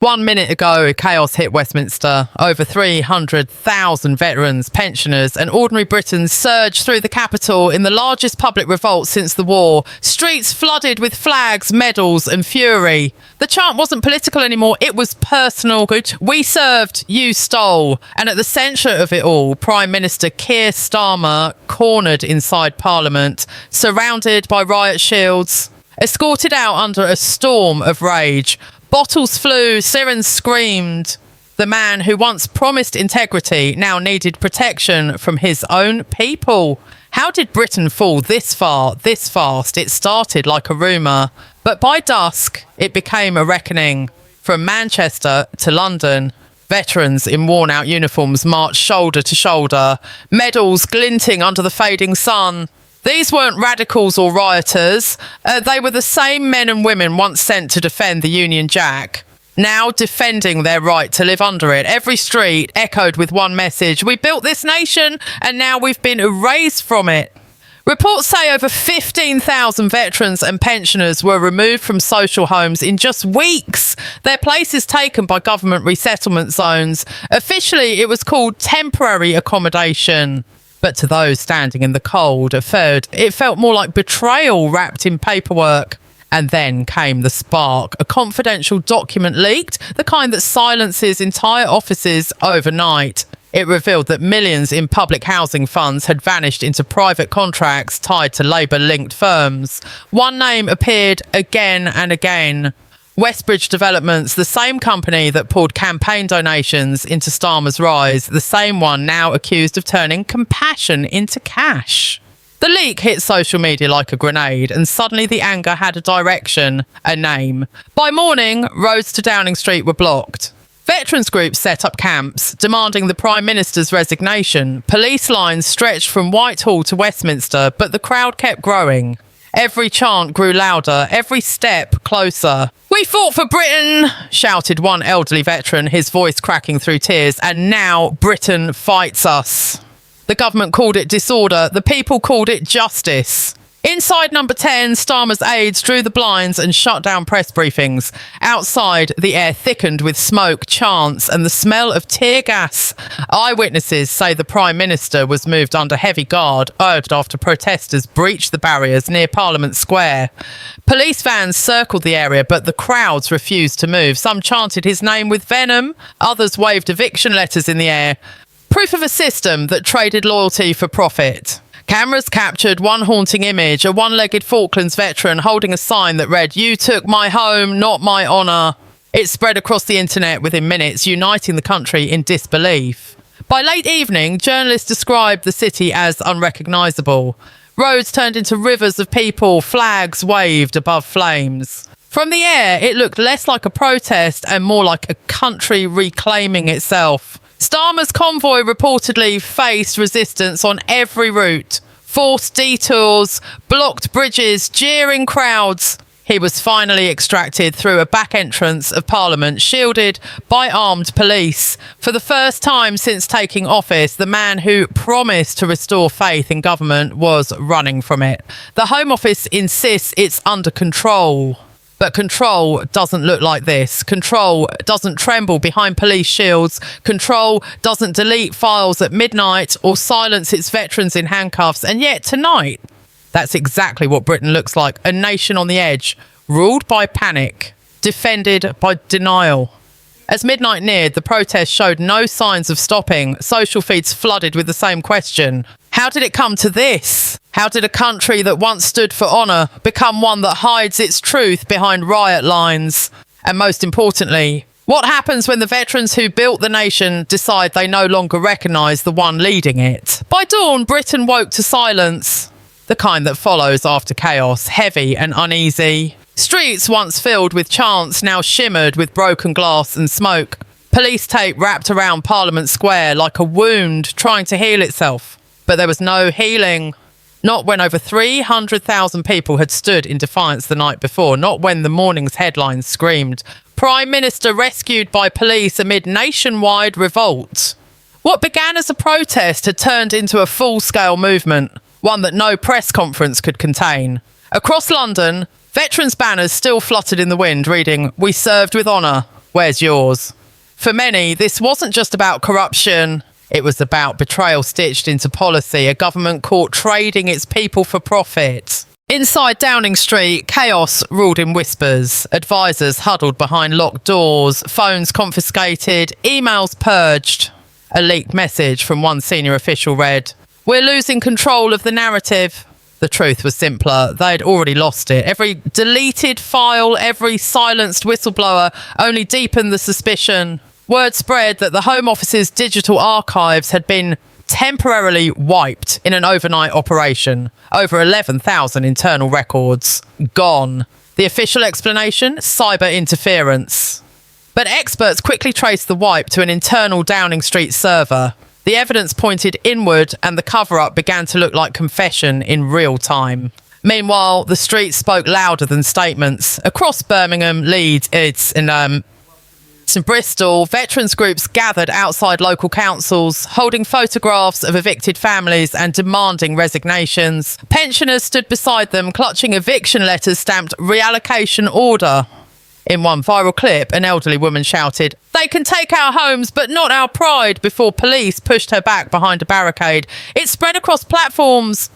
1 minute ago, chaos hit Westminster. Over 300,000 veterans, pensioners and ordinary Britons surged through the capital in the largest public revolt since the war. Streets flooded with flags, medals and fury. The chant wasn't political anymore, it was personal. We served, you stole. And at the centre of it all, Prime Minister Keir Starmer cornered inside Parliament, surrounded by riot shields, escorted out under a storm of rage. Bottles flew, sirens screamed. The man who once promised integrity now needed protection from his own people. How did Britain fall this far, this fast? It started like a rumour, but by dusk it became a reckoning. From Manchester to London, veterans in worn-out uniforms marched shoulder to shoulder, medals glinting under the fading sun. These weren't radicals or rioters. They were the same men and women once sent to defend the Union Jack, now defending their right to live under it. Every street echoed with one message: we built this nation and now we've been erased from it. Reports say over 15,000 veterans and pensioners were removed from social homes in just weeks. Their places taken by government resettlement zones. Officially, it was called temporary accommodation. But to those standing in the cold, it felt more like betrayal wrapped in paperwork. And then came the spark. A confidential document leaked, the kind that silences entire offices overnight. It revealed that millions in public housing funds had vanished into private contracts tied to Labour-linked firms. One name appeared again and again. Westbridge Developments, the same company that poured campaign donations into Starmer's rise, the same one now accused of turning compassion into cash. The leak hit social media like a grenade, and suddenly the anger had a direction, a name. By morning, roads to Downing Street were blocked. Veterans groups set up camps, demanding the Prime Minister's resignation. Police lines stretched from Whitehall to Westminster, but the crowd kept growing. Every chant grew louder, every step closer. "We fought for Britain," shouted one elderly veteran, his voice cracking through tears, "and now Britain fights us." The government called it disorder, the people called it justice. Inside number 10, Starmer's aides drew the blinds and shut down press briefings. Outside, the air thickened with smoke, chants and the smell of tear gas. Eyewitnesses say the Prime Minister was moved under heavy guard, urged after protesters breached the barriers near Parliament Square. Police vans circled the area, but the crowds refused to move. Some chanted his name with venom, others waved eviction letters in the air. Proof of a system that traded loyalty for profit. Cameras captured one haunting image, a one-legged Falklands veteran holding a sign that read, "You took my home, not my honour." It spread across the internet within minutes, uniting the country in disbelief. By late evening, journalists described the city as unrecognisable. Roads turned into rivers of people, flags waved above flames. From the air, it looked less like a protest and more like a country reclaiming itself. Starmer's convoy reportedly faced resistance on every route. Forced detours, blocked bridges, jeering crowds. He was finally extracted through a back entrance of Parliament, shielded by armed police. For the first time since taking office, the man who promised to restore faith in government was running from it. The Home Office insists it's under control. But control doesn't look like this. Control doesn't tremble behind police shields. Control doesn't delete files at midnight or silence its veterans in handcuffs. And yet tonight, that's exactly what Britain looks like. A nation on the edge, ruled by panic, defended by denial. As midnight neared, the protest showed no signs of stopping. Social feeds flooded with the same question. How did it come to this? How did a country that once stood for honour become one that hides its truth behind riot lines? And most importantly, what happens when the veterans who built the nation decide they no longer recognise the one leading it? By dawn, Britain woke to silence, the kind that follows after chaos, heavy and uneasy. Streets once filled with chants now shimmered with broken glass and smoke. Police tape wrapped around Parliament Square like a wound trying to heal itself. But there was no healing. Not when over 300,000 people had stood in defiance the night before. Not when the morning's headlines screamed, "Prime Minister rescued by police amid nationwide revolt." What began as a protest had turned into a full-scale movement, one that no press conference could contain. Across London, veterans' banners still fluttered in the wind, reading, "We served with honour." Where's yours? For many, this wasn't just about corruption. It was about betrayal stitched into policy, a government caught trading its people for profit. Inside Downing Street, chaos ruled in whispers. Advisors huddled behind locked doors, phones confiscated, emails purged. A leaked message from one senior official read, "We're losing control of the narrative." The truth was simpler. They'd already lost it. Every deleted file, every silenced whistleblower only deepened the suspicion. Word spread that the Home Office's digital archives had been temporarily wiped in an overnight operation. Over 11,000 internal records gone. The official explanation? Cyber interference. But experts quickly traced the wipe to an internal Downing Street server. The evidence pointed inward and the cover-up began to look like confession in real time. Meanwhile, the streets spoke louder than statements. Across Birmingham, Leeds, in Bristol, veterans groups gathered outside local councils, holding photographs of evicted families and demanding resignations. Pensioners stood beside them, clutching eviction letters stamped reallocation order. In one viral clip, an elderly woman shouted, "They can take our homes, but not our pride," before police pushed her back behind a barricade. It spread across platforms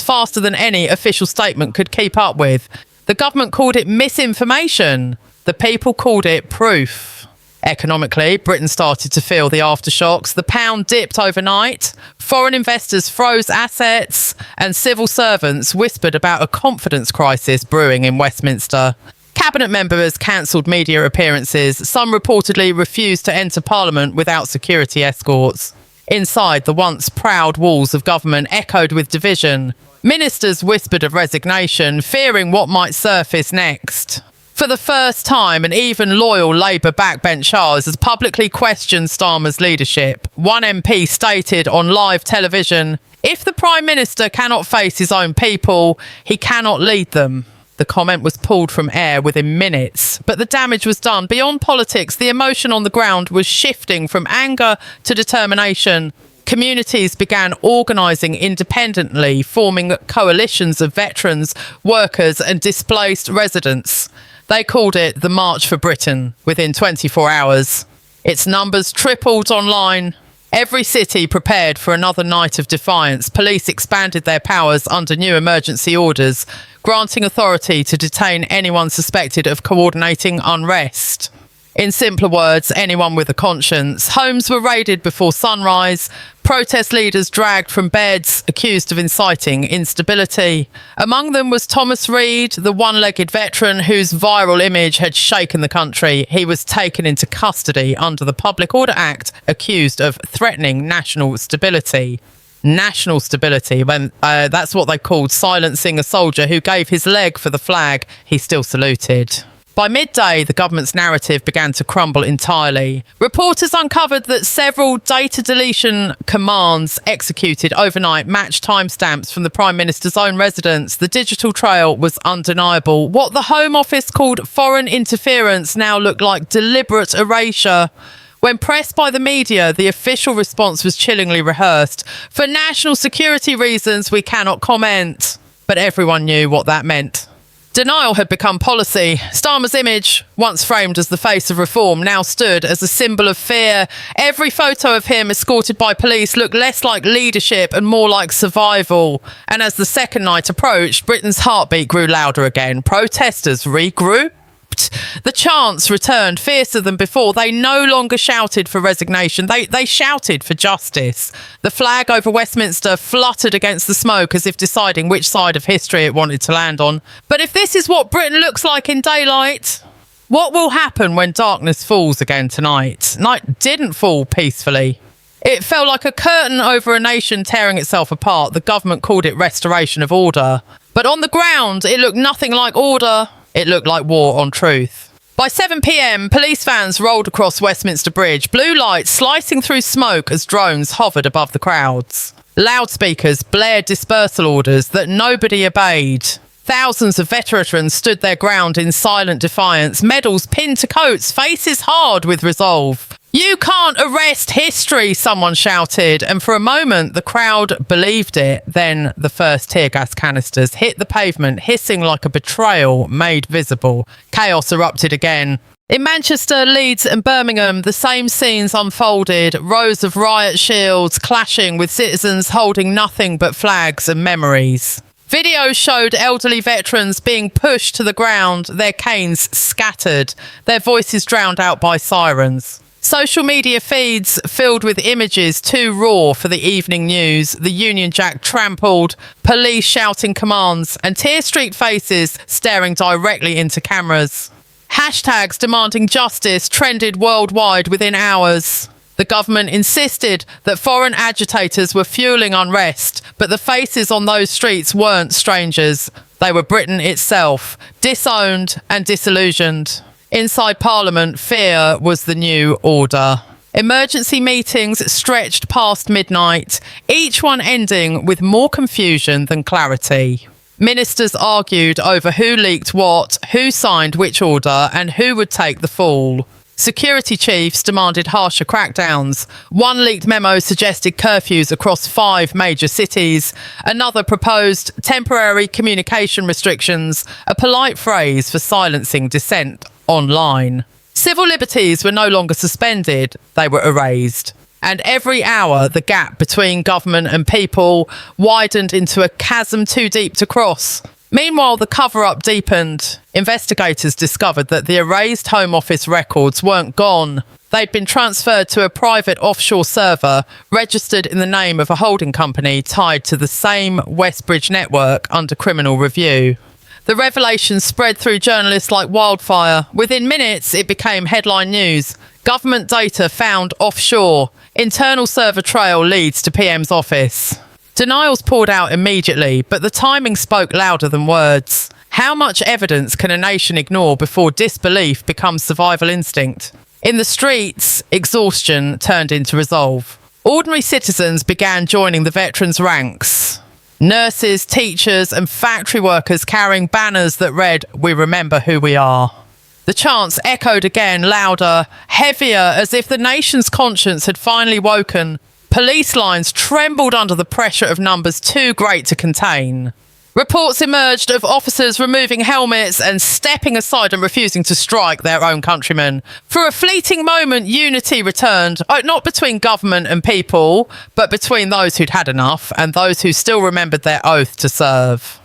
faster than any official statement could keep up with. The government called it misinformation. The people called it proof. Economically, Britain started to feel the aftershocks. The pound dipped overnight. Foreign investors froze assets, and civil servants whispered about a confidence crisis brewing in Westminster. Cabinet members cancelled media appearances. Some reportedly refused to enter Parliament without security escorts. Inside, the once proud walls of government echoed with division. Ministers whispered of resignation, fearing what might surface next. For the first time, an even loyal Labour backbenchers has publicly questioned Starmer's leadership. One MP stated on live television, "If the Prime Minister cannot face his own people, he cannot lead them." The comment was pulled from air within minutes, but the damage was done. Beyond politics, the emotion on the ground was shifting from anger to determination. Communities began organising independently, forming coalitions of veterans, workers and displaced residents. They called it the March for Britain. Within 24 hours, its numbers tripled online. Every city prepared for another night of defiance. Police expanded their powers under new emergency orders, granting authority to detain anyone suspected of coordinating unrest. In simpler words, anyone with a conscience. Homes were raided before sunrise. Protest leaders dragged from beds, accused of inciting instability. Among them was Thomas Reid, the one-legged veteran whose viral image had shaken the country. He was taken into custody under the Public Order Act, accused of threatening national stability. National stability, when that's what they called silencing a soldier who gave his leg for the flag he still saluted. By midday, the government's narrative began to crumble entirely. Reporters uncovered that several data deletion commands executed overnight matched timestamps from the Prime Minister's own residence. The digital trail was undeniable. What the Home Office called foreign interference now looked like deliberate erasure. When pressed by the media, the official response was chillingly rehearsed. "For national security reasons, we cannot comment." But everyone knew what that meant. Denial had become policy. Starmer's image, once framed as the face of reform, now stood as a symbol of fear. Every photo of him escorted by police looked less like leadership and more like survival. And as the second night approached, Britain's heartbeat grew louder again. Protesters regrouped. The chants returned fiercer than before. They no longer shouted for resignation. They shouted for justice. The flag over Westminster fluttered against the smoke as if deciding which side of history it wanted to land on. But if this is what Britain looks like in daylight, what will happen when darkness falls again tonight? Night didn't fall peacefully. It fell like a curtain over a nation tearing itself apart. The government called it restoration of order. But on the ground, it looked nothing like order. It looked like war on truth. By 7 p.m, police vans rolled across Westminster Bridge, blue lights slicing through smoke as drones hovered above the crowds. Loudspeakers blared dispersal orders that nobody obeyed. Thousands of veterans stood their ground in silent defiance, medals pinned to coats, faces hard with resolve. "You can't arrest history," someone shouted, and for a moment the crowd believed it. Then the first tear gas canisters hit the pavement, hissing like a betrayal made visible. Chaos erupted again. In Manchester, Leeds and Birmingham, the same scenes unfolded, rows of riot shields clashing with citizens holding nothing but flags and memories. Videos showed elderly veterans being pushed to the ground, their canes scattered, their voices drowned out by sirens. Social media feeds filled with images too raw for the evening news, the Union Jack trampled, police shouting commands, and tear-streaked faces staring directly into cameras. Hashtags demanding justice trended worldwide within hours. The government insisted that foreign agitators were fueling unrest, but the faces on those streets weren't strangers. They were Britain itself, disowned and disillusioned. Inside Parliament, fear was the new order. Emergency meetings stretched past midnight, each one ending with more confusion than clarity. Ministers argued over who leaked what, who signed which order, and who would take the fall. Security chiefs demanded harsher crackdowns. One leaked memo suggested curfews across 5 major cities. Another proposed temporary communication restrictions, a polite phrase for silencing dissent online. Civil liberties were no longer suspended, they were erased. And every hour, the gap between government and people widened into a chasm too deep to cross. Meanwhile, the cover-up deepened. Investigators discovered that the erased Home Office records weren't gone. They'd been transferred to a private offshore server registered in the name of a holding company tied to the same Westbridge network under criminal review. The revelation spread through journalists like wildfire. Within minutes, it became headline news. Government data found offshore. Internal server trail leads to PM's office. Denials poured out immediately, but the timing spoke louder than words. How much evidence can a nation ignore before disbelief becomes survival instinct? In the streets, exhaustion turned into resolve. Ordinary citizens began joining the veterans' ranks. Nurses, teachers, and factory workers carrying banners that read, "We remember who we are." The chants echoed again, louder, heavier, as if the nation's conscience had finally woken. Police lines trembled under the pressure of numbers too great to contain. Reports emerged of officers removing helmets and stepping aside and refusing to strike their own countrymen. For a fleeting moment, unity returned, not between government and people, but between those who'd had enough and those who still remembered their oath to serve.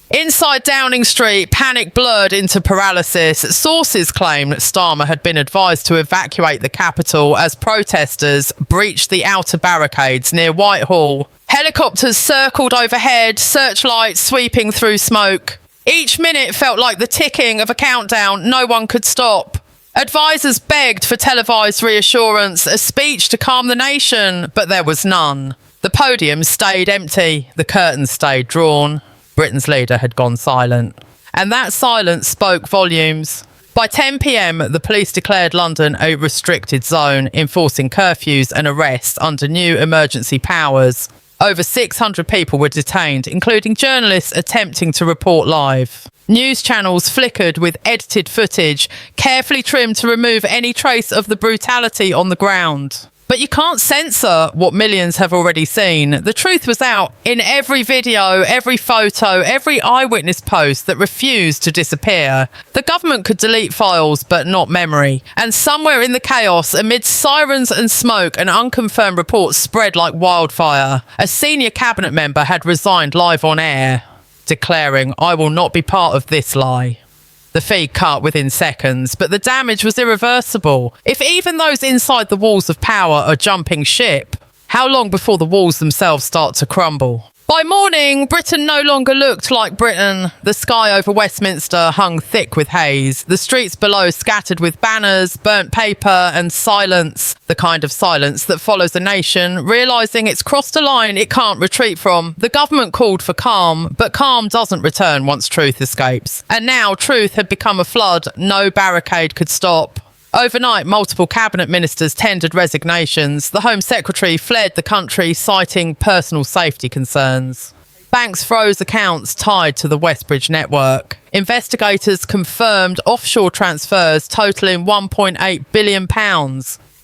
Inside Downing Street, panic blurred into paralysis. Sources claim that Starmer had been advised to evacuate the capital as protesters breached the outer barricades near Whitehall. Helicopters circled overhead, searchlights sweeping through smoke. Each minute felt like the ticking of a countdown no one could stop. Advisors begged for televised reassurance, a speech to calm the nation, but there was none. The podium stayed empty, the curtains stayed drawn. Britain's leader had gone silent. And that silence spoke volumes. By 10 p.m, the police declared London a restricted zone, enforcing curfews and arrests under new emergency powers. Over 600 people were detained, including journalists attempting to report live. News channels flickered with edited footage, carefully trimmed to remove any trace of the brutality on the ground. But you can't censor what millions have already seen. The truth was out in every video, every photo, every eyewitness post that refused to disappear. The government could delete files, but not memory. And somewhere in the chaos, amid sirens and smoke, an unconfirmed report spread like wildfire. A senior cabinet member had resigned live on air, declaring, "I will not be part of this lie." The feed cut within seconds, but the damage was irreversible. If even those inside the walls of power are jumping ship, how long before the walls themselves start to crumble? By morning, Britain no longer looked like Britain. The sky over Westminster hung thick with haze. The streets below scattered with banners, burnt paper and silence. The kind of silence that follows a nation realising it's crossed a line it can't retreat from. The government called for calm, but calm doesn't return once truth escapes. And now truth had become a flood no barricade could stop. Overnight, multiple cabinet ministers tendered resignations. The Home Secretary fled the country, citing personal safety concerns. Banks froze accounts tied to the Westbridge network. Investigators confirmed offshore transfers totaling £1.8 billion.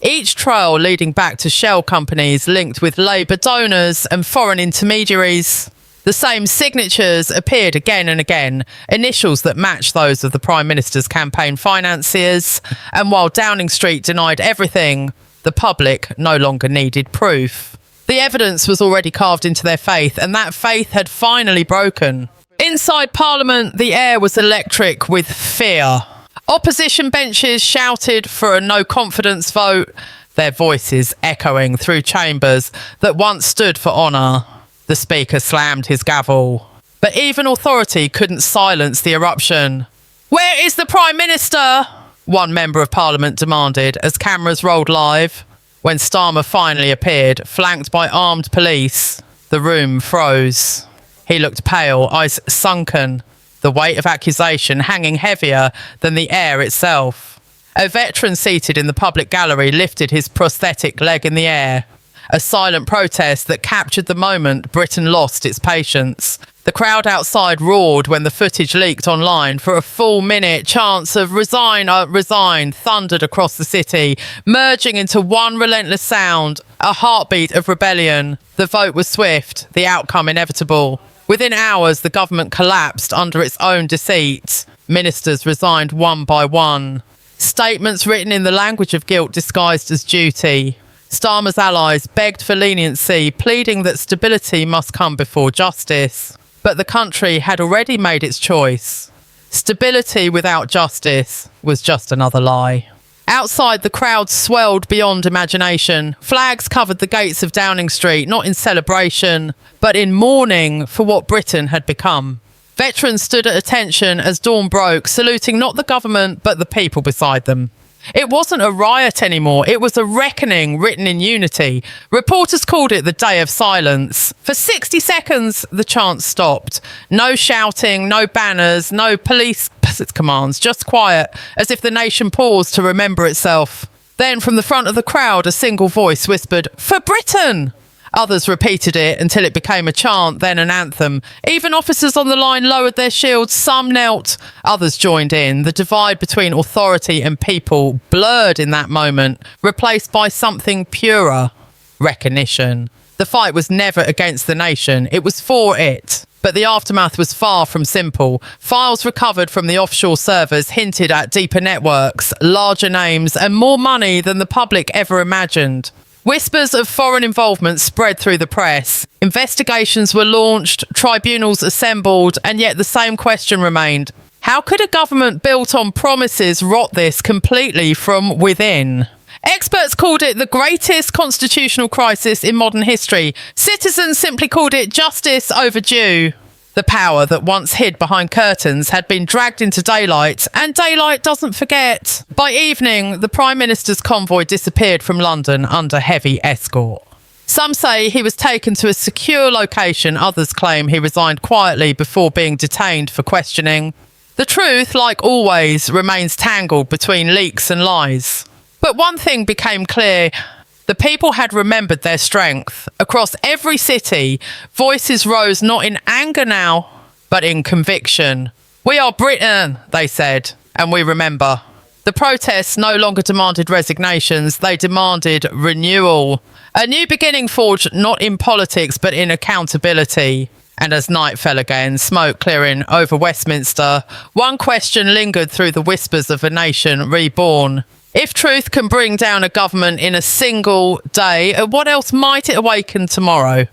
Each trail leading back to shell companies linked with Labour donors and foreign intermediaries. The same signatures appeared again and again, initials that matched those of the Prime Minister's campaign financiers. And while Downing Street denied everything, the public no longer needed proof. The evidence was already carved into their faith, and that faith had finally broken. Inside Parliament, the air was electric with fear. Opposition benches shouted for a no-confidence vote, their voices echoing through chambers that once stood for honour. The Speaker slammed his gavel. But even authority couldn't silence the eruption. "Where is the Prime Minister?" one Member of Parliament demanded as cameras rolled live. When Starmer finally appeared, flanked by armed police, the room froze. He looked pale, eyes sunken, the weight of accusation hanging heavier than the air itself. A veteran seated in the public gallery lifted his prosthetic leg in the air. A silent protest that captured the moment Britain lost its patience. The crowd outside roared when the footage leaked online. For a full minute, chants of "Resign, resign" thundered across the city, merging into one relentless sound, a heartbeat of rebellion. The vote was swift, the outcome inevitable. Within hours, the government collapsed under its own deceit. Ministers resigned one by one. Statements written in the language of guilt disguised as duty. Starmer's allies begged for leniency, pleading that stability must come before justice. But the country had already made its choice. Stability without justice was just another lie. Outside, the crowd swelled beyond imagination. Flags covered the gates of Downing Street, not in celebration, but in mourning for what Britain had become. Veterans stood at attention as dawn broke, saluting not the government, but the people beside them. It wasn't a riot anymore. It was a reckoning written in unity. Reporters called it the Day of Silence. For 60 seconds, the chant stopped. No shouting, no banners, no police commands, just quiet, as if the nation paused to remember itself. Then from the front of the crowd, a single voice whispered, "For Britain!" Others repeated it until it became a chant, then an anthem. Even officers on the line lowered their shields, some knelt, others joined in. The divide between authority and people blurred in that moment, replaced by something purer: recognition. The fight was never against the nation, it was for it. But the aftermath was far from simple. Files recovered from the offshore servers hinted at deeper networks, larger names, and more money than the public ever imagined. Whispers of foreign involvement spread through the press. Investigations were launched, tribunals assembled, and yet the same question remained. How could a government built on promises rot this completely from within? Experts called it the greatest constitutional crisis in modern history. Citizens simply called it justice overdue. The power that once hid behind curtains had been dragged into daylight, and daylight doesn't forget. By evening, the Prime Minister's convoy disappeared from London under heavy escort. Some say he was taken to a secure location, others claim he resigned quietly before being detained for questioning. The truth, like always, remains tangled between leaks and lies. But one thing became clear. The people had remembered their strength. Across every city, voices rose not in anger now, but in conviction. "We are Britain," they said, "and we remember." The protests no longer demanded resignations, they demanded renewal. A new beginning forged not in politics, but in accountability. And as night fell again, smoke clearing over Westminster, one question lingered through the whispers of a nation reborn. If truth can bring down a government in a single day, what else might it awaken tomorrow?